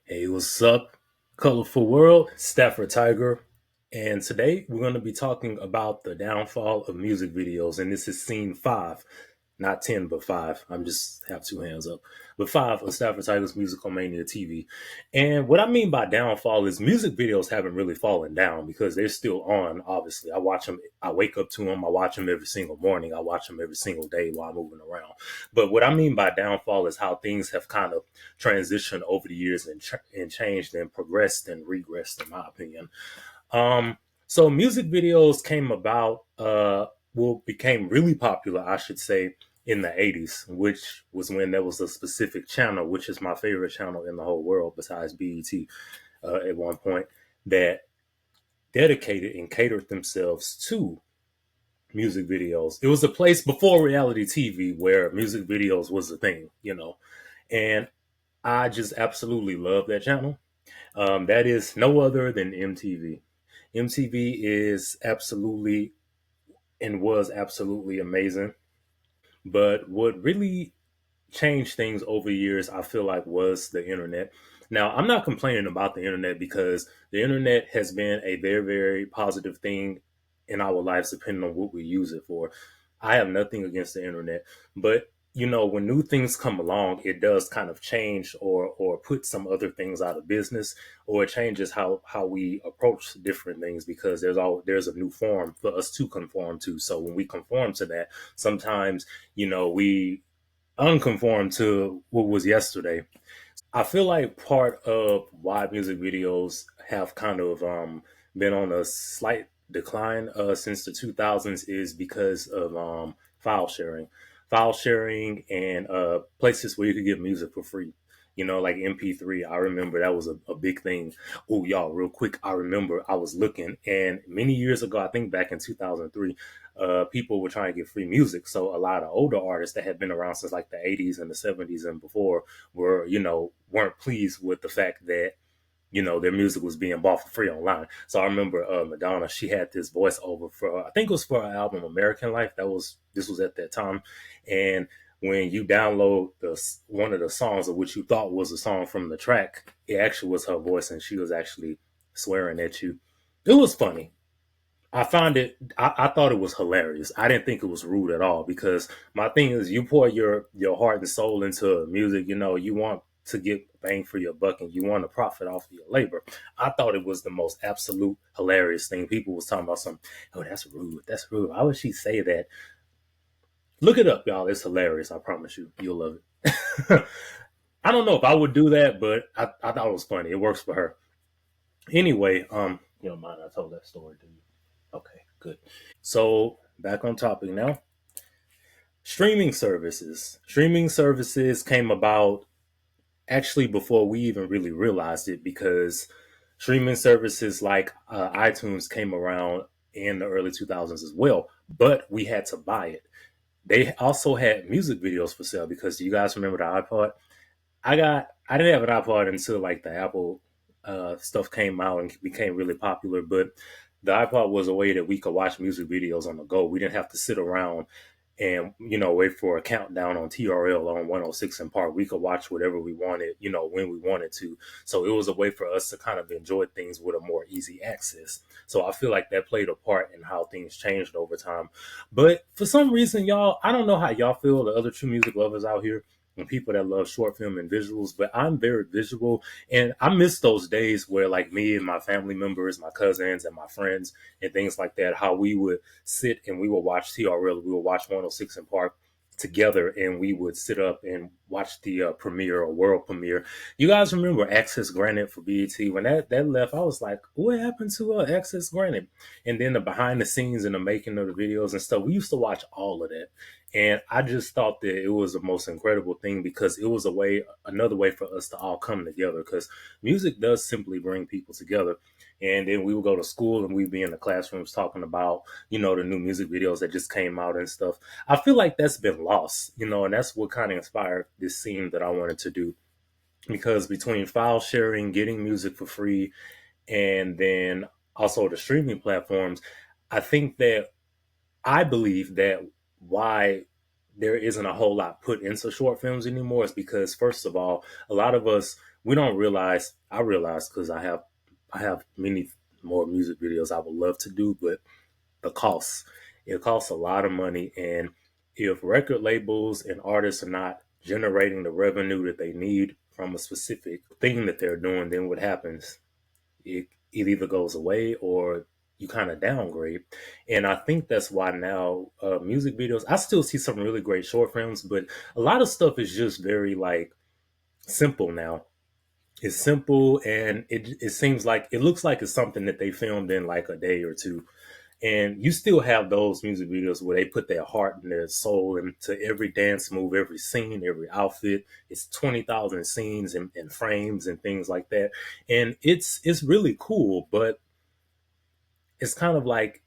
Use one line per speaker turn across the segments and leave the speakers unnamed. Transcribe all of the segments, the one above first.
Hey, what's up, colorful world? Stafford Tiger, and today we're going to be talking about the downfall of music videos, and this is scene five, not 10, but five. I'm just have two hands up, but five of Stafford Tiger's Musical Mania TV. And what I mean by downfall is music videos haven't really fallen down because they're still on. Obviously, I watch them. I wake up to them. I watch them every single morning. I watch them every single day while I'm moving around. But what I mean by downfall is how things have kind of transitioned over the years and changed and progressed and regressed, in my opinion. Um, so music videos came about, became really popular, I should say, in the 80s, which was when there was a specific channel, which is my favorite channel in the whole world besides BET, at one point, that dedicated and catered themselves to music videos. It was a place before reality TV where music videos was a thing. And I just absolutely love that channel. That is no other than MTV. MTV is absolutely and was absolutely amazing. But what really changed things over years, I feel like, was the internet. Now, I'm not complaining about the internet because the internet has been a very, very positive thing in our lives, depending on what we use it for. I have nothing against the internet, but when new things come along, it does kind of change or put some other things out of business, or it changes how we approach different things because there's a new form for us to conform to. So when we conform to that, sometimes we unconform to what was yesterday. I feel like part of why music videos have kind of been on a slight decline since the 2000s is because of file sharing, and places where you could get music for free. Like MP3. I remember that was a big thing. Oh, y'all, real quick. I remember I was looking, and many years ago, I think back in 2003, people were trying to get free music. So a lot of older artists that had been around since like the 80s and the 70s and before weren't pleased with the fact that their music was being bought for free online. So I remember Madonna, she had this voiceover for, I think it was for her album American Life. This was at that time. And when you download one of the songs of which you thought was a song from the track, it actually was her voice, and she was actually swearing at you. It was funny. I thought it was hilarious. I didn't think it was rude at all because my thing is, you pour your heart and soul into music. You want to get bang for your buck and you want to profit off of your labor. I thought it was the most absolute hilarious thing. People was talking about some, oh, that's rude. That's rude. Why would she say that? Look it up, y'all. It's hilarious. I promise you. You'll love it. I don't know if I would do that, but I thought it was funny. It works for her. Anyway, you don't mind I told that story, do you? Okay, good. So back on topic now. Streaming services. Streaming services came about actually before we even really realized it because streaming services like iTunes came around in the early 2000s as well, but we had to buy it. They also had music videos for sale because you guys remember the iPod? I didn't have an iPod until like the Apple stuff came out and became really popular, but the iPod was a way that we could watch music videos on the go. We didn't have to sit around and wait for a countdown on TRL on 106 in Park. We could watch whatever we wanted, when we wanted to. So it was a way for us to kind of enjoy things with a more easy access. So I feel like that played a part in how things changed over time. But for some reason, y'all, I don't know how y'all feel, the other true music lovers out here and people that love short film and visuals, but I'm very visual, and I miss those days where like me and my family members, my cousins and my friends and things like that, how we would sit and we would watch TRL, we would watch 106 in Park together, and we would sit up and watch the premiere or world premiere. You guys remember Access Granted for BET? When that left, I was like, what happened to Access Granted? And then the behind the scenes and the making of the videos and stuff, we used to watch all of that. And I just thought that it was the most incredible thing because it was another way for us to all come together, because music does simply bring people together. And then we would go to school and we'd be in the classrooms talking about, the new music videos that just came out and stuff. I feel like that's been lost, and that's what kind of inspired this scene that I wanted to do. Because between file sharing, getting music for free, and then also the streaming platforms, I think that I believe that why there isn't a whole lot put into short films anymore is because, first of all, a lot of us, we don't realize. I realize because I have many more music videos I would love to do, but the costs. It costs a lot of money. And if record labels and artists are not generating the revenue that they need from a specific thing that they're doing, then what happens? It either goes away or you kind of downgrade. And I think that's why now music videos, I still see some really great short films, but a lot of stuff is just very like simple now. It's simple and it seems like it looks like it's something that they filmed in like a day or two. And you still have those music videos where they put their heart and their soul into every dance move, every scene, every outfit. It's 20,000 scenes and frames and things like that. And it's really cool, but it's kind of like,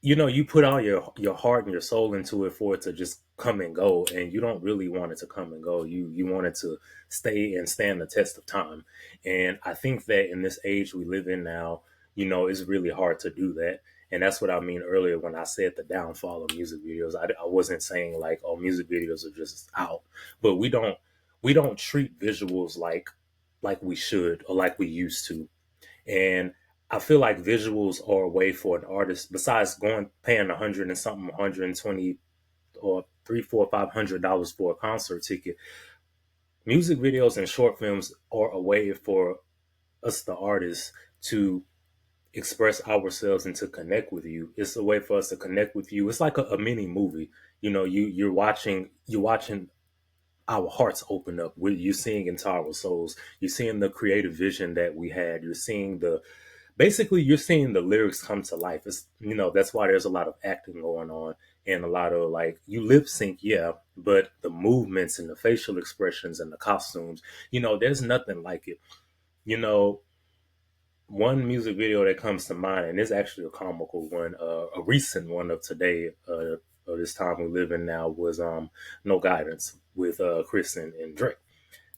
you put all your heart and your soul into it for it to just come and go, and you don't really want it to come and go. You want it to stay and stand the test of time. And I think that in this age we live in now, it's really hard to do that. And that's what I mean earlier when I said the downfall of music videos. I wasn't saying like, oh, music videos are just out, but we don't treat visuals like we should or like we used to. And I feel like visuals are a way for an artist, besides going paying 100 and something, 120 or three, four, $500 for a concert ticket. Music videos and short films are a way for us, the artists, to express ourselves and to connect with you. It's a way for us to connect with you. It's like a mini movie. You're watching our hearts open up. You're seeing into our souls. You're seeing the creative vision that we had. You're seeing the basically you're seeing the lyrics come to life. That's why there's a lot of acting going on and a lot of like you lip sync, yeah, but the movements and the facial expressions and the costumes, there's nothing like it. You know, one music video that comes to mind, and it's actually a comical one, a recent one of today, of this time we live in now, was No Guidance with Chris and Drake.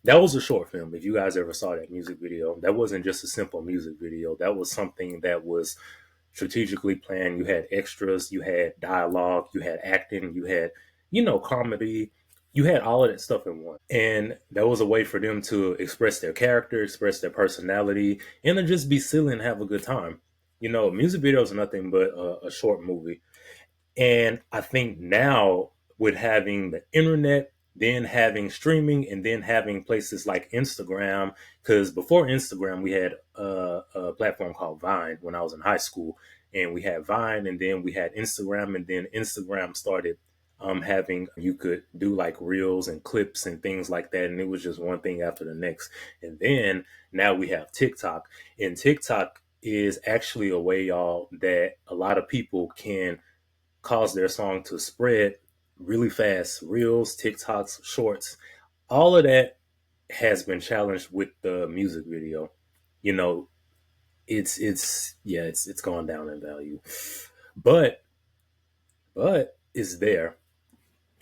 That was a short film. If you guys ever saw that music video, that wasn't just a simple music video. That was something that was strategically planned. You had extras, you had dialogue, you had acting, you had, comedy. You had all of that stuff in one. And that was a way for them to express their character, express their personality, and to just be silly and have a good time. Music videos are nothing but a short movie. And I think now with having the internet, then having streaming, and then having places like Instagram, because before Instagram, we had a platform called Vine when I was in high school. And we had Vine, and then we had Instagram, and then Instagram started having, you could do like reels and clips and things like that. And it was just one thing after the next. And then now we have TikTok. And TikTok is actually a way, y'all, that a lot of people can cause their song to spread really fast. Reels, TikToks, shorts, all of that has been challenged with the music video. You know, it's gone down in value, but it's there.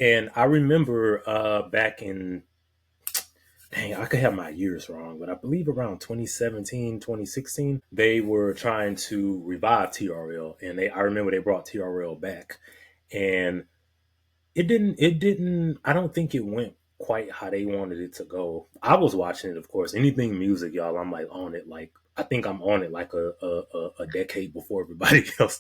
And I remember back in, dang, I could have my years wrong, but I believe around 2017, 2016, they were trying to revive TRL, and I remember they brought TRL back, and it didn't I don't think it went quite how they wanted it to go. I was watching it, of course. Anything music, y'all, I'm like on it. Like I think I'm on it like a decade before everybody else.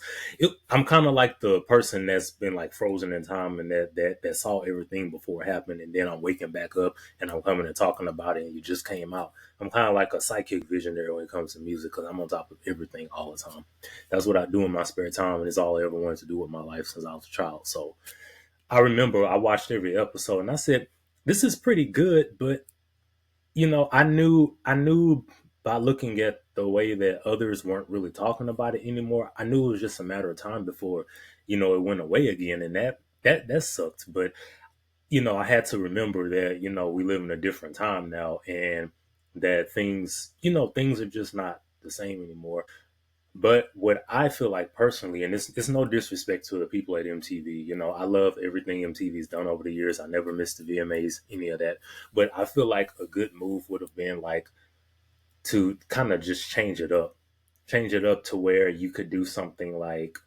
I'm kind of like the person that's been like frozen in time and that saw everything before it happened, and then I'm waking back up and I'm coming and talking about it, and you just came out. I'm kind of like a psychic visionary when it comes to music because I'm on top of everything all the time. That's what I do in my spare time, and it's all I ever wanted to do with my life since I was a child. So I remember I watched every episode and I said, "This is pretty good," but I knew by looking at the way that others weren't really talking about it anymore. I knew it was just a matter of time before, it went away again, and that sucked. But I had to remember that we live in a different time now, and that things are just not the same anymore. But what I feel like personally, and it's no disrespect to the people at MTV, I love everything MTV's done over the years. I never missed the VMAs, any of that. But I feel like a good move would have been like to kind of just change it up to where you could do something like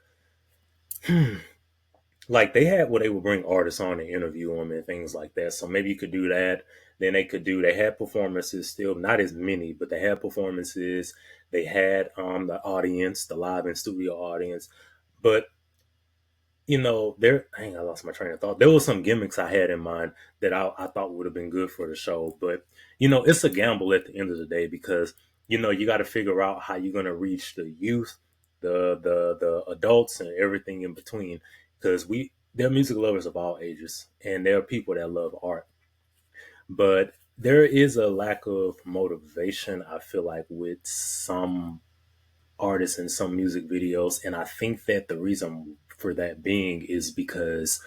like they had where they would bring artists on and interview them and things like that. So maybe you could do that. Then they had performances still, not as many, but they had performances. They had the audience, the live and studio audience. But there, dang, I lost my train of thought. There was some gimmicks I had in mind that I thought would have been good for the show. But, it's a gamble at the end of the day because, you got to figure out how you're going to reach the youth, the adults, and everything in between. Because they're music lovers of all ages, and there are people that love art. But there is a lack of motivation, I feel like, with some artists and some music videos. And I think that the reason for that being is because,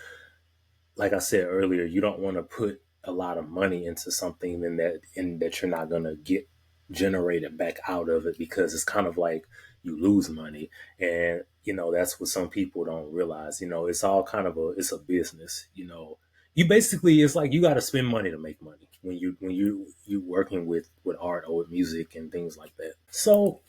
like I said earlier, you don't want to put a lot of money into something and that you're not gonna get generated back out of it, because it's kind of like you lose money. And that's what some people don't realize. It's all kind of it's a business. You basically, it's like you got to spend money to make money when you working with art or with music and things like that. So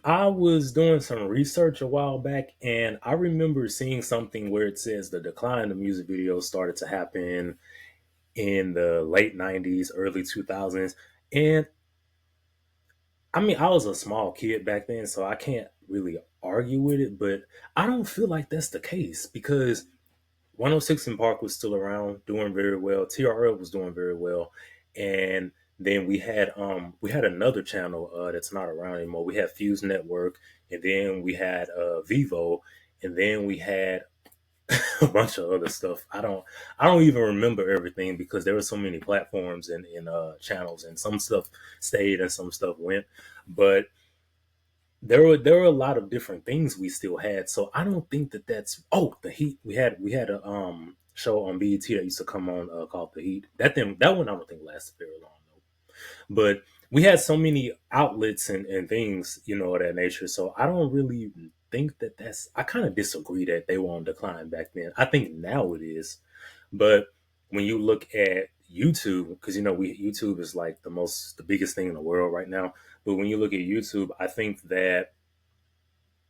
I was doing some research a while back, and I remember seeing something where it says the decline of music videos started to happen in the late 90s, early 2000s. And I mean, I was a small kid back then, so I can't really argue with it, but I don't feel like that's the case because 106 in Park was still around, doing very well. TRL was doing very well, and then we had another channel that's not around anymore. We had Fuse Network, and then we had Vivo, and then we had a bunch of other stuff. I don't even remember everything because there were so many platforms and channels, and some stuff stayed and some stuff went, but there were a lot of different things we still had. So I don't think that that's the Heat. We had a show on BET that used to come on called The Heat. That one I don't think lasted very long though. But we had so many outlets and things, of that nature. So I don't really think that I kind of disagree that they were on decline back then. I think now it is. But when you look at YouTube, because YouTube is like the biggest thing in the world right now. But when you look at YouTube, I think that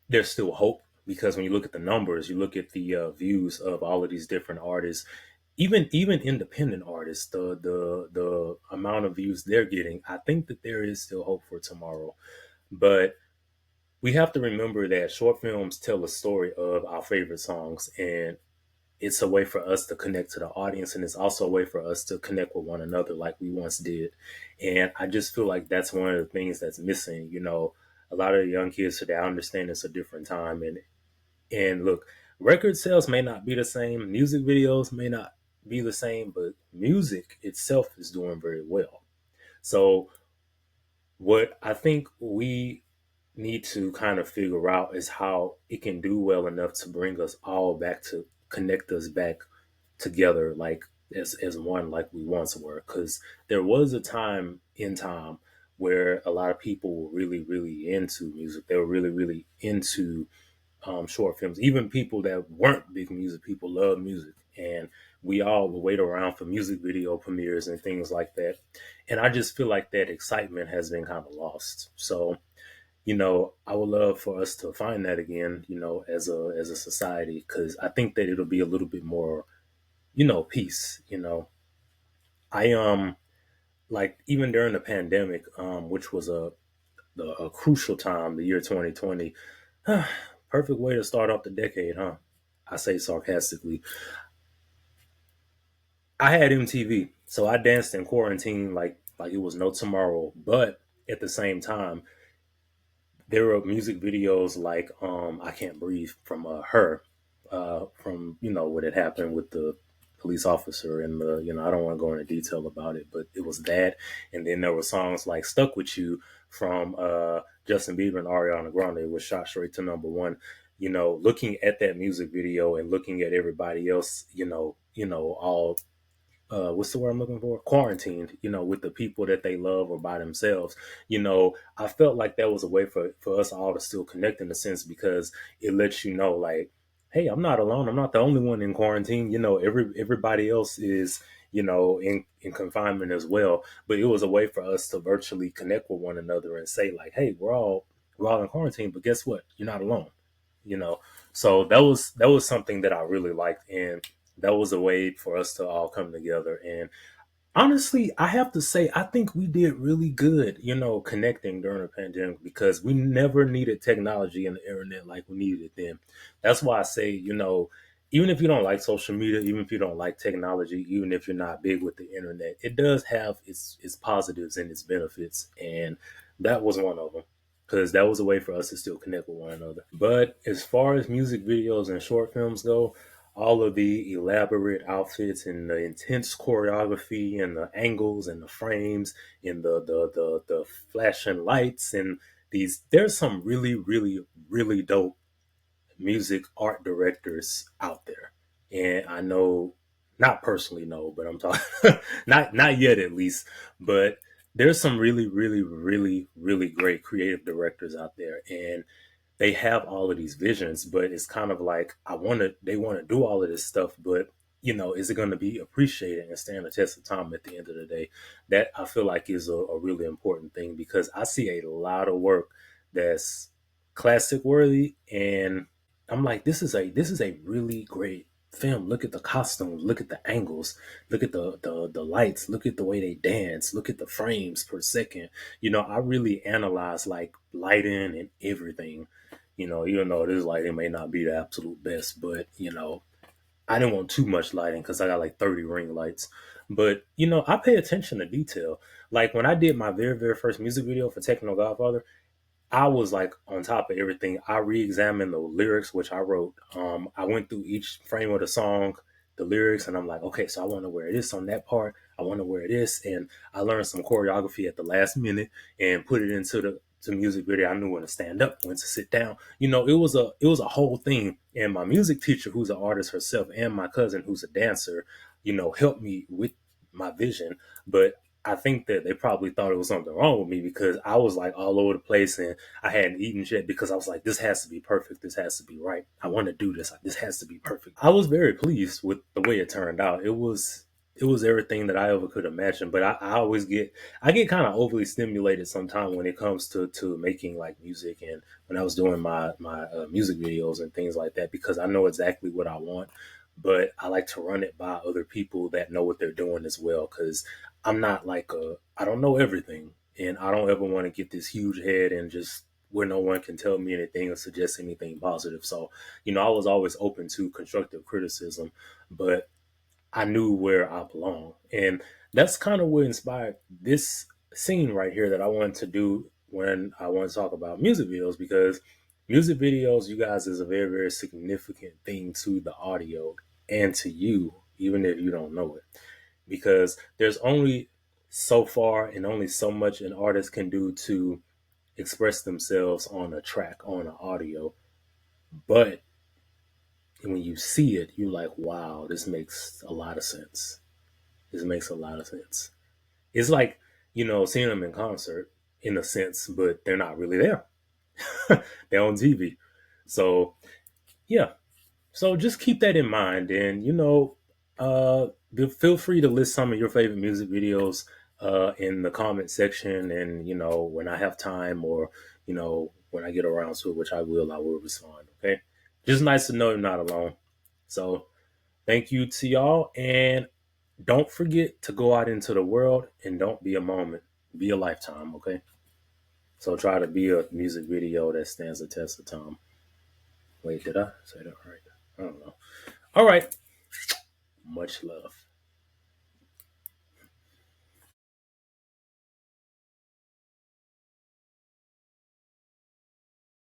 there's still hope because when you look at the numbers, you look at the views of all of these different artists, even independent artists, the amount of views they're getting. I think that there is still hope for tomorrow, but we have to remember that short films tell a story of our favorite songs, and it's a way for us to connect to the audience, and it's also a way for us to connect with one another like we once did. And I just feel like that's one of the things that's missing. A lot of the young kids today, I understand it's a different time, and look, record sales may not be the same, music videos may not be the same, but music itself is doing very well. So what I think we need to kind of figure out is how it can do well enough to bring us all back, to connect us back together, like as one, like we once were. Because there was a time where a lot of people were really really into music. They were really really into short films. Even people that weren't big music people love music, and we all would wait around for music video premieres and things like that. And I just feel like that excitement has been kind of lost. So I would love for us to find that again, as a society, because I think that it'll be a little bit more, peace. I like even during the pandemic, which was a crucial time, the year 2020. Perfect way to start off the decade, huh? I say sarcastically. I had MTV, so I danced in quarantine like it was no tomorrow. But at the same time, there were music videos like I Can't Breathe from her, from what had happened with the police officer, and the I don't want to go into detail about it, but it was that. And then there were songs like Stuck With You from Justin Bieber and Ariana Grande, was shot straight to number one. Looking at that music video and looking at everybody else, all what's the word I'm looking for? Quarantined, with the people that they love or by themselves. I felt like that was a way for us all to still connect in a sense, because it lets you know, like, hey, I'm not alone. I'm not the only one in quarantine. Everybody else is, in confinement as well. But it was a way for us to virtually connect with one another and say, like, hey, we're all in quarantine, but guess what? You're not alone. you know. So that was something that I really liked, and that was a way for us to all come together. And honestly, I have to say, I think we did really good, connecting during the pandemic because we never needed technology and the internet like we needed it then. That's why I say, even if you don't like social media, even if you don't like technology, even if you're not big with the internet, it does have its positives and its benefits, and that was one of them because that was a way for us to still connect with one another. But as far as music videos and short films go, all of the elaborate outfits and the intense choreography and the angles and the frames and the flashing lights and these there's some really really dope music art directors out there. And I know, not personally know, but I'm talking not yet at least, but there's some really great creative directors out there, and they have all of these visions, but it's kind of like they want to do all of this stuff, but is it going to be appreciated and stand the test of time at the end of the day? That I feel like is a really important thing because I see a lot of work that's classic worthy, and I'm like, this is a really great film. Look at the costumes, look at the angles, look at the lights, look at the way they dance, look at the frames per second. I really analyze like lighting and everything. Even though this lighting may not be the absolute best, but I didn't want too much lighting because I got like 30 ring lights. But I pay attention to detail. Like when I did my very first music video for Techno Godfather, I was like on top of everything. I re-examined the lyrics, which I wrote. I went through each frame of the song, the lyrics, and I'm like, okay, so I want to wear this on that part. I want to wear this, and I learned some choreography at the last minute and put it into the music video. I knew when to stand up, when to sit down. It was a whole thing. And my music teacher, who's an artist herself, and my cousin, who's a dancer, helped me with my vision. But I think that they probably thought it was something wrong with me because I was like all over the place and I hadn't eaten shit because I was like, this has to be perfect. This has to be right. I want to do this. This has to be perfect. I was very pleased with the way it turned out. It was everything that I ever could imagine. But I get kind of overly stimulated sometimes when it comes to making like music and when I was doing my music videos and things like that because I know exactly what I want. But I like to run it by other people that know what they're doing as well because I don't know everything, and I don't ever want to get this huge head and just where no one can tell me anything or suggest anything positive. So, I was always open to constructive criticism, but I knew where I belong, and that's kind of what inspired this scene right here that I wanted to do when I want to talk about music videos because music videos, you guys, is a very significant thing to the audio and to you, even if you don't know it because there's only so far and only so much an artist can do to express themselves on a track, on an audio. But when you see it, you're like, wow, this makes a lot of sense. This makes a lot of sense. It's like, seeing them in concert in a sense, but they're not really there. They're on TV. So, yeah, so just keep that in mind, and feel free to list some of your favorite music videos in the comment section, and when I have time or when I get around to it, which I will respond. Okay, just nice to know you're not alone. So thank you to y'all, and don't forget to go out into the world and don't be a moment, be a lifetime. Okay, so try to be a music video that stands the test of time. Wait, did I say that right? I don't know. All right. Much love.